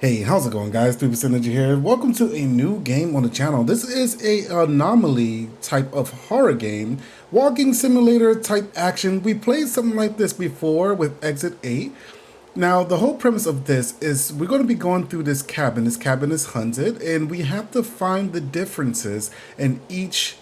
Hey, how's it going, guys? 3% Energy here. Welcome to a new game on the channel. This is a Anomaly type of horror game, walking simulator type action. We played something like this before with Exit 8. Now, the whole premise of this is we're going to be going through this cabin. This cabin is haunted, and we have to find the differences in each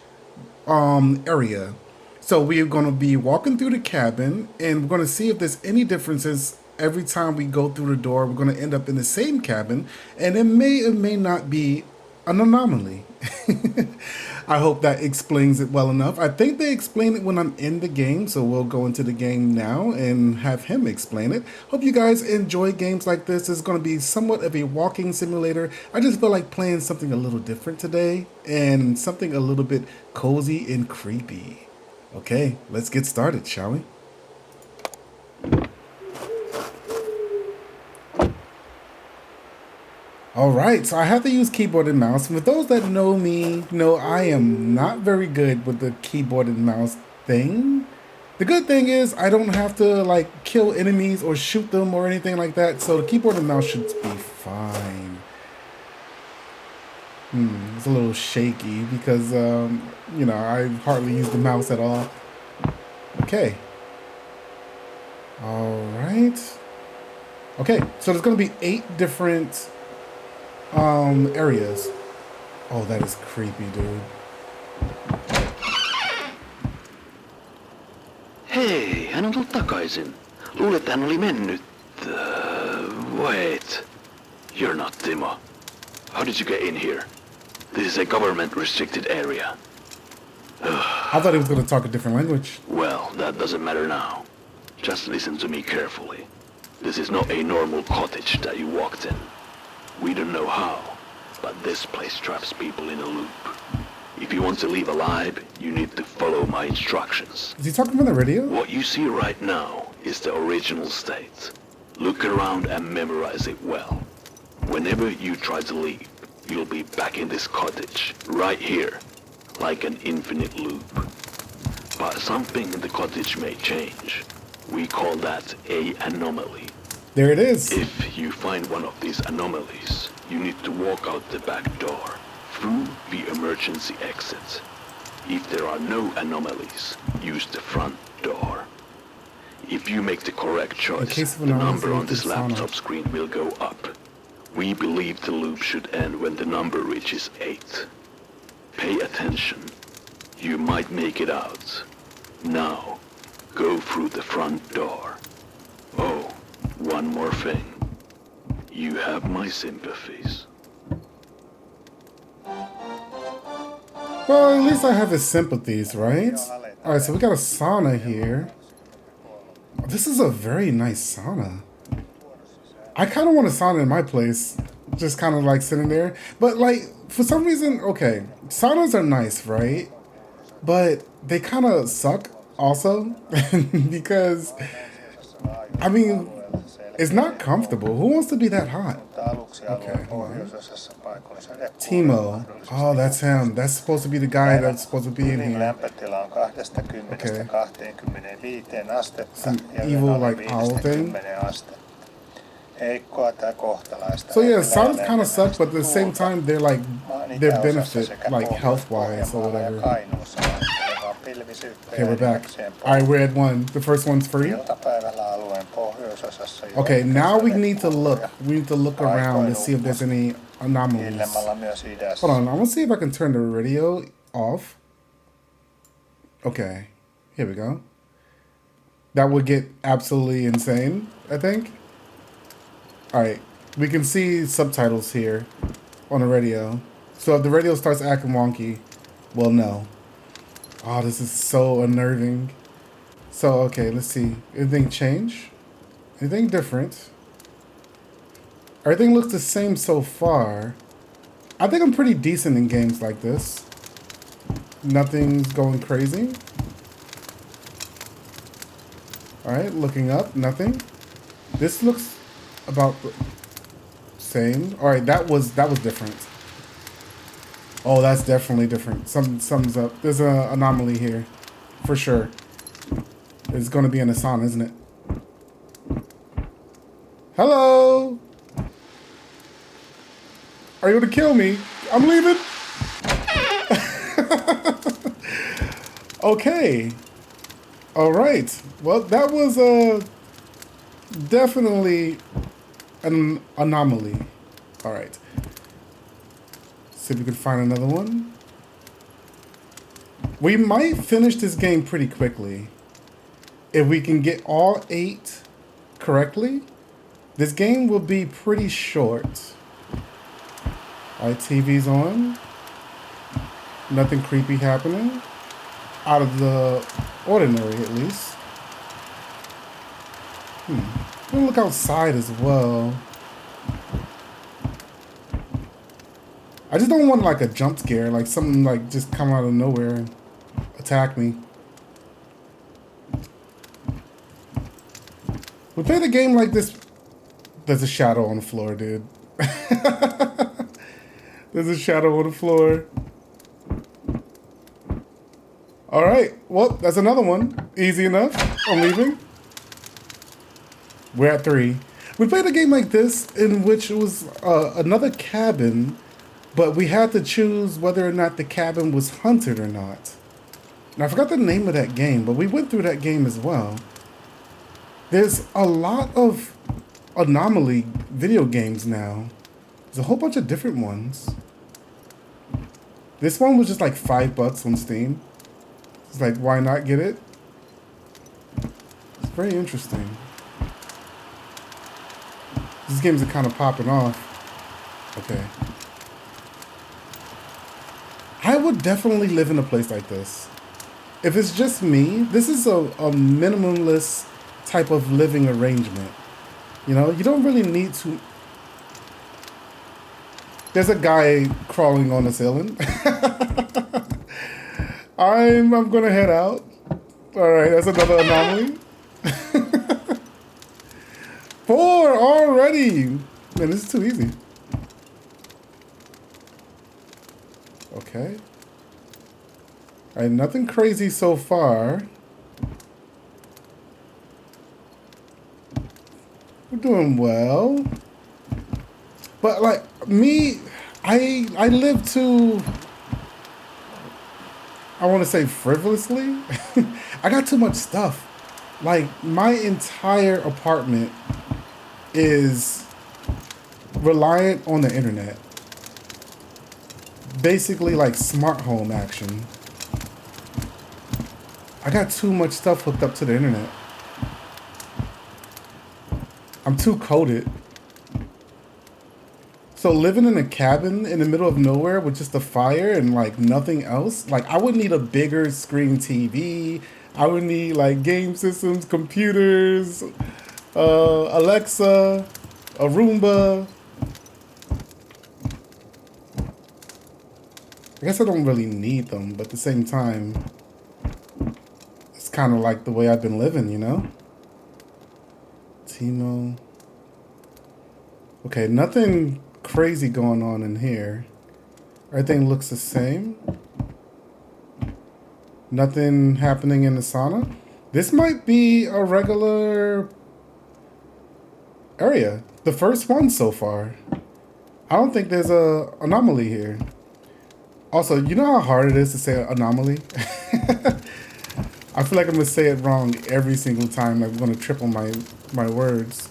area. So we're going to be walking through the cabin and we're going to see if there's any differences every time we go through the door. We're going to end up in the same cabin and it may or may not be an anomaly. I hope that explains it well enough. I think they explain it when I'm in the game, so we'll go into the game now and have him explain it. Hope you guys enjoy games like this. It's going to be somewhat of a walking simulator. I just feel like playing something a little different today and something a little bit cozy and creepy. Okay, let's get started, shall we? All right, so I have to use keyboard and mouse. For those that know me, know I am not very good with the keyboard and mouse thing. The good thing is I don't have to like kill enemies or shoot them or anything like that, so the keyboard and mouse should be fine. It's a little shaky because, you know, I hardly use the mouse at all. Okay. All right. Okay, so there's going to be 8 different areas. Oh, that is creepy, dude. Hei, hän on tullut takaisin. Luulet, että hän oli mennyt. Wait. You're not Timo. How did you get in here? This is a government-restricted area. I thought he was going to talk a different language. Well, that doesn't matter now. Just listen to me carefully. This is not a normal cottage that you walked in. We don't know how, but this place traps people in a loop. If you want to leave alive, you need to follow my instructions. Is he talking from the radio? What you see right now is the original state. Look around and memorize it well. Whenever you try to leave, you'll be back in this cottage, right here, like an infinite loop. But something in the cottage may change. We call that a anomaly. There it is. If you find one of these anomalies, you need to walk out the back door, through the emergency exit. If there are no anomalies, use the front door. If you make the correct choice, the number on this laptop screen will go up. We believe the loop should end when the number reaches 8. Pay attention. You might make it out. Now, go through the front door. Oh, one more thing. You have my sympathies. Well, at least I have his sympathies, right? Alright, so we got a sauna here. This is a very nice sauna. I kind of want a sauna in my place. Just kind of like sitting there. But like, for some reason, okay, saunas are nice, right? But they kind of suck also. Because, I mean, it's not comfortable. Who wants to be that hot? Okay, hold on. Timo. Oh, that's him. That's supposed to be the guy that's supposed to be in here. Okay. Some evil, like, owl thing. So yeah, saunas kind of suck, but at the same time, they're like, they're benefit, like health-wise or whatever. Okay, we're back. Alright, we're at 1. The first one's free. Okay, now we need to look. We need to look around and see if there's any anomalies. Hold on, I want to see if I can turn the radio off. Okay, here we go. That would get absolutely insane, I think. Alright, we can see subtitles here on the radio. So if the radio starts acting wonky, we'll know. Oh, this is so unnerving. So, okay, let's see. Anything change? Anything different? Everything looks the same so far. I think I'm pretty decent in games like this. Nothing's going crazy. Alright, looking up, nothing. This looks about the same. Alright, that was different. Oh, that's definitely different. Something's up. There's an anomaly here. For sure. It's going to be in a sauna, isn't it? Hello! Are you gonna kill me? I'm leaving. Okay. All right. Well, that was definitely an anomaly. All right. See if we can find another one. We might finish this game pretty quickly. If we can get all 8 correctly, this game will be pretty short. All right, TV's on. Nothing creepy happening. Out of the ordinary, at least. I'm gonna look outside as well. I just don't want like a jump scare, like something like just come out of nowhere and attack me. We played a game like this. There's a shadow on the floor, dude. There's a shadow on the floor. All right, well, that's another one. Easy enough. I'm leaving. We're at 3. We played a game like this in which it was another cabin, but we had to choose whether or not the cabin was haunted or not. And I forgot the name of that game, but we went through that game as well. There's a lot of Anomaly video games now. There's a whole bunch of different ones. This one was just like $5 on Steam. It's like, why not get it? It's very interesting. These games are kind of popping off. Okay. I would definitely live in a place like this. If it's just me, this is a minimalist type of living arrangement. You know, you don't really need to... There's a guy crawling on the ceiling. I'm gonna head out. All right, that's another anomaly. 4 already. Man, this is too easy. Okay. All right, nothing crazy so far. We're doing well. But like me, I live too, I want to say frivolously. I got too much stuff. Like my entire apartment is reliant on the internet. Basically like smart home action. I got too much stuff hooked up to the internet. I'm too coded. So living in a cabin in the middle of nowhere with just a fire and like nothing else, like I would need a bigger screen TV. I would need like game systems, computers, Alexa, a Roomba. I guess I don't really need them, but at the same time, it's kind of like the way I've been living, you know? Timo. Okay, nothing crazy going on in here. Everything looks the same. Nothing happening in the sauna. This might be a regular area. The first one so far. I don't think there's a anomaly here. Also, you know how hard it is to say anomaly? I feel like I'm gonna say it wrong every single time. I'm gonna triple my words.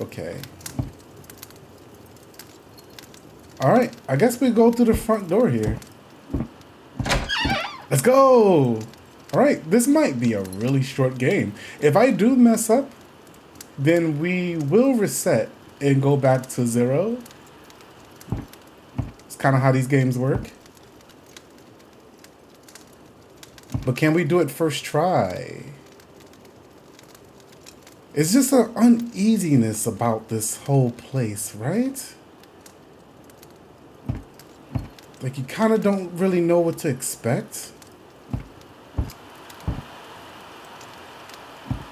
Okay. Alright, I guess we go through the front door here. Let's go! Alright, this might be a really short game. If I do mess up, then we will reset and go back to 0. It's kind of how these games work. But can we do it first try? It's just an uneasiness about this whole place, right? Like you kind of don't really know what to expect.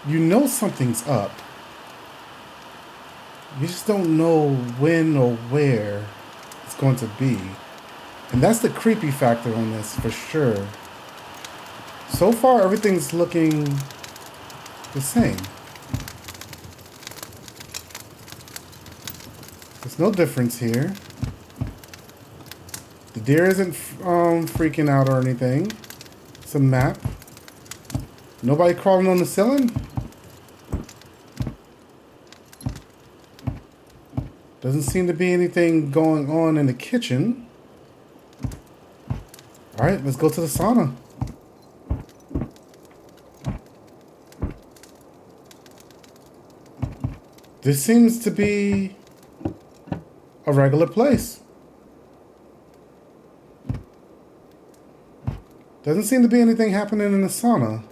You know something's up. You just don't know when or where it's going to be. And that's the creepy factor on this for sure. So far, everything's looking the same. The There's no difference here. The deer isn't freaking out or anything. It's a map. Nobody crawling on the ceiling? Doesn't seem to be anything going on in the kitchen. Alright, let's go to the sauna. This seems to be a regular place. Doesn't seem to be anything happening in the sauna.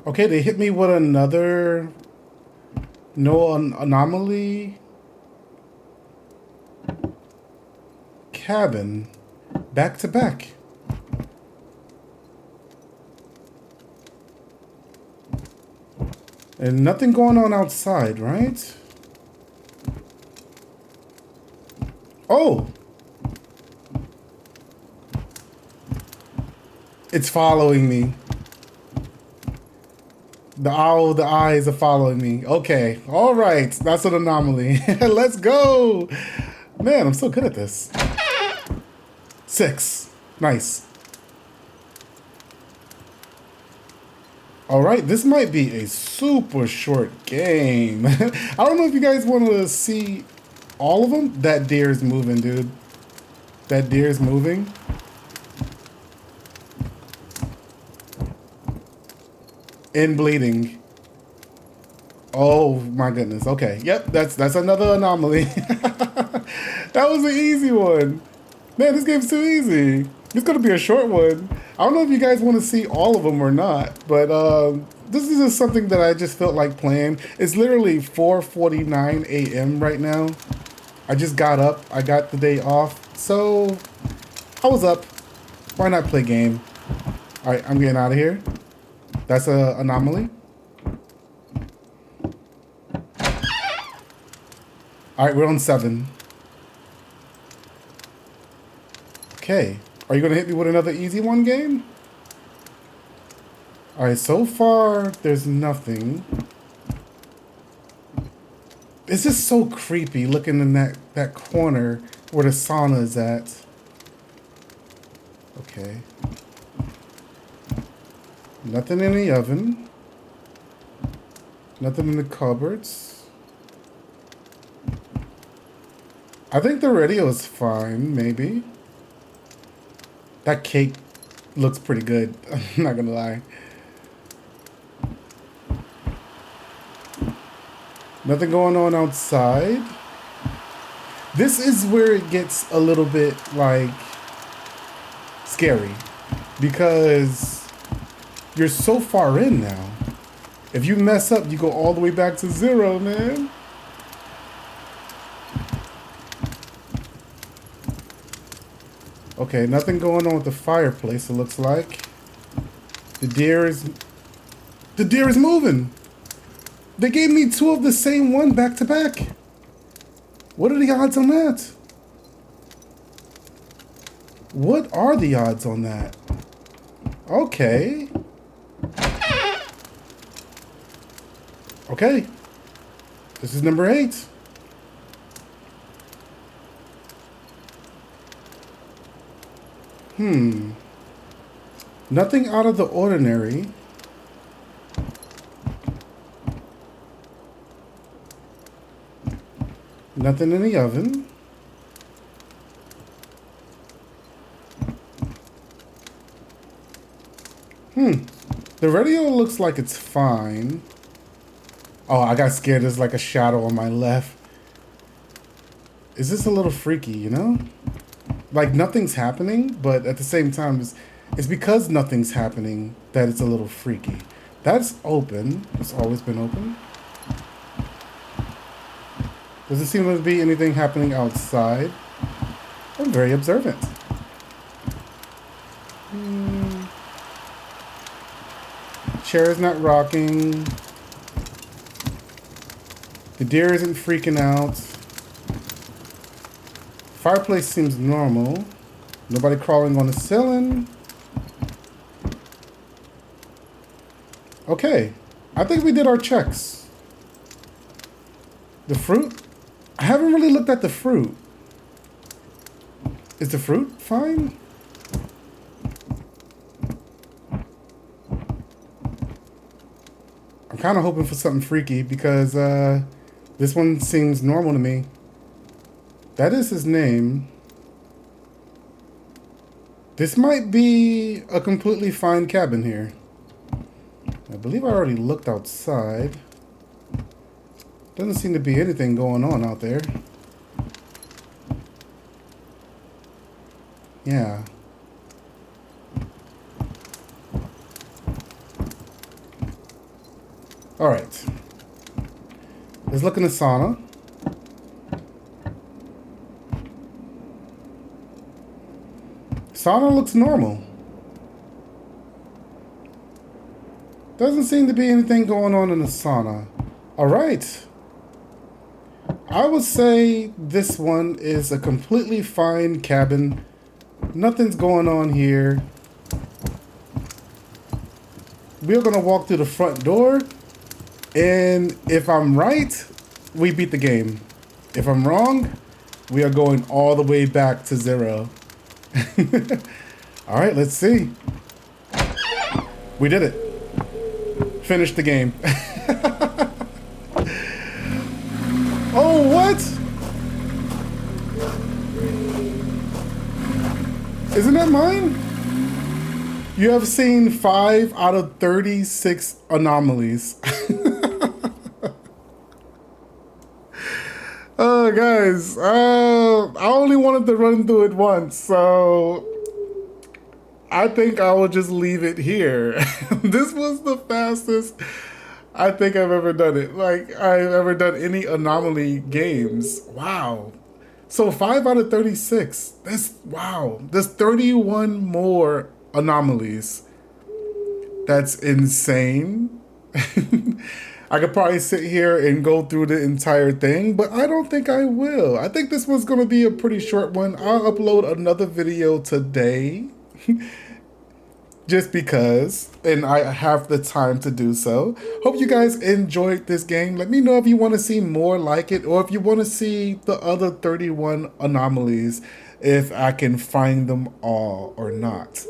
Okay, they hit me with another anomaly cabin back to back. And nothing going on outside, right? Oh! It's following me. The eyes are following me. Okay, all right. That's an anomaly. Let's go. Man, I'm so good at this. 6. Nice. All right, this might be a super short game. I don't know if you guys want to see all of them. That deer is moving, dude. That deer is moving. And bleeding. Oh my goodness. Okay. Yep, that's another anomaly. That was an easy one. Man, this game's too easy. It's gonna be a short one. I don't know if you guys want to see all of them or not, but this is just something that I just felt like playing. It's literally 4:49 a.m. right now. I just got up. I got the day off, so I was up. Why not play game? All right, I'm getting out of here. That's an anomaly. All right, we're on 7. Okay. Are you going to hit me with another easy one game? All right, so far, there's nothing. It's just so creepy looking in that corner where the sauna is at. Okay. Nothing in the oven. Nothing in the cupboards. I think the radio is fine, maybe. That cake looks pretty good. I'm not gonna lie. Nothing going on outside. This is where it gets a little bit, like, scary. Because you're so far in now. If you mess up, you go all the way back to 0, man. Okay, nothing going on with the fireplace, it looks like. The deer is moving. They gave me 2 of the same one back to back. What are the odds on that? What are the odds on that? Okay. Okay. This is number 8. Nothing out of the ordinary. Nothing in the oven. The radio looks like it's fine. Oh, I got scared. There's like a shadow on my left. Is this a little freaky, you know? Like nothing's happening, but at the same time, it's because nothing's happening that it's a little freaky. That's open. It's always been open. Doesn't seem to be anything happening outside. I'm very observant. Chair is not rocking. The deer isn't freaking out. Fireplace seems normal. Nobody crawling on the ceiling. Okay. I think we did our checks. The fruit? I haven't really looked at the fruit. Is the fruit fine? I'm kind of hoping for something freaky because this one seems normal to me. That is his name. This might be a completely fine cabin here. I believe I already looked outside. Doesn't seem to be anything going on out there. Yeah. Alright. Let's look in the sauna. Sauna looks normal. Doesn't seem to be anything going on in the sauna. Alright. I would say this one is a completely fine cabin. Nothing's going on here. We're gonna walk through the front door, and if I'm right, we beat the game. If I'm wrong, we are going all the way back to 0. All right, let's see. We did it. Finished the game. Oh, what? Isn't that mine? You have seen 5 out of 36 anomalies. Oh, guys, I only wanted to run through it once, so I think I will just leave it here. This was the fastest I think I've ever done it. Like, I've ever done any anomaly games. Wow. So 5 out of 36. That's, wow. There's 31 more anomalies. That's insane. I could probably sit here and go through the entire thing, but I don't think I will. I think this one's going to be a pretty short one. I'll upload another video today just because, and I have the time to do so. Hope you guys enjoyed this game. Let me know if you want to see more like it, or if you want to see the other 31 anomalies, if I can find them all or not.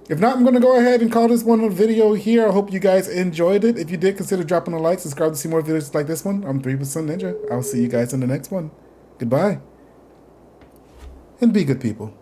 If not, I'm going to go ahead and call this one a video here. I hope you guys enjoyed it. If you did, consider dropping a like, subscribe to see more videos like this one. I'm 3% Ninja. I'll see you guys in the next one. Goodbye. And be good people.